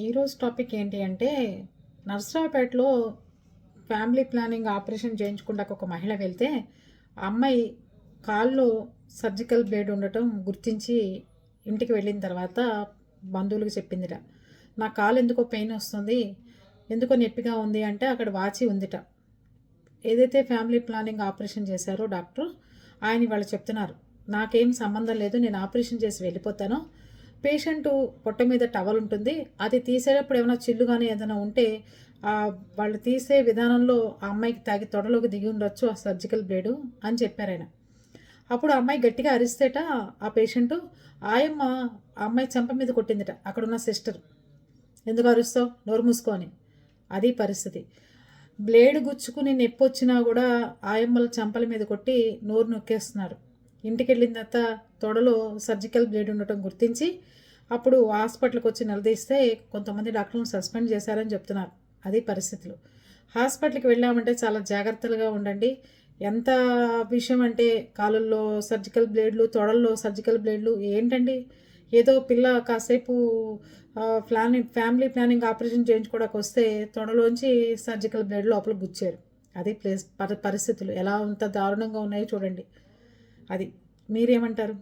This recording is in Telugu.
ఈరోజు టాపిక్ ఏంటి అంటే నర్సరావుపేటలో ఫ్యామిలీ ప్లానింగ్ ఆపరేషన్ చేయించుకుంటాక ఒక మహిళ వెళ్తే ఆ అమ్మాయి కాల్లో సర్జికల్ బ్లేడ్ ఉండటం గుర్తించి ఇంటికి వెళ్ళిన తర్వాత బంధువులకు చెప్పిందిట. నా కాలు ఎందుకో పెయిన్ వస్తుంది, ఎందుకో నొప్పిగా ఉంది అంటే అక్కడ వాచి ఉందిట. ఏదైతే ఫ్యామిలీ ప్లానింగ్ ఆపరేషన్ చేశారో డాక్టర్ ఆయన వాళ్ళు చెప్తున్నారు, నాకేం సంబంధం లేదు, నేను ఆపరేషన్ చేసి వెళ్ళిపోతాను. పేషెంట్ పొట్ట మీద టవల్ ఉంటుంది, అది తీసేటప్పుడు ఏమైనా చిల్లు కానీ ఏదైనా ఉంటే వాళ్ళు తీసే విధానంలో ఆ అమ్మాయికి తాగి తొడలోకి దిగి ఉండొచ్చు ఆ సర్జికల్ బ్లేడు అని చెప్పారు ఆయన. అప్పుడు ఆ అమ్మాయి గట్టిగా అరిస్తేట ఆ పేషెంటు ఆయమ్మ ఆ అమ్మాయి చెంప మీద కొట్టిందిట అక్కడున్న సిస్టర్. ఎందుకు అరుస్తావు, నోరు మూసుకొని. అది పరిస్థితి. బ్లేడ్ గుచ్చుకుని నొప్పి వచ్చినా కూడా ఆయమ్మల చంపల మీద కొట్టి నోరు నొక్కేస్తున్నారు. ఇంటికి వెళ్ళిన తర్వాత తొడలో సర్జికల్ బ్లేడ్ ఉండటం గుర్తించి అప్పుడు హాస్పిటల్కి వచ్చి నిలదీస్తే కొంతమంది డాక్టర్లను సస్పెండ్ చేశారని చెప్తున్నారు. అది పరిస్థితులు. హాస్పిటల్కి వెళ్ళామంటే చాలా జాగ్రత్తలుగా ఉండండి. ఎంత విషయం అంటే కాలుల్లో సర్జికల్ బ్లేడ్లు, తొడల్లో సర్జికల్ బ్లేడ్లు ఏంటండి? ఏదో పిల్ల కాసేపు ఫ్యామిలీ ప్లానింగ్ ఆపరేషన్ చేయించుకోవడానికి వస్తే తొడలోంచి సర్జికల్ బ్లేడ్ లోపల గుచ్చారు. అది పరిస్థితులు ఎలా అంత దారుణంగా ఉన్నాయో చూడండి. అది మీరేమంటారు?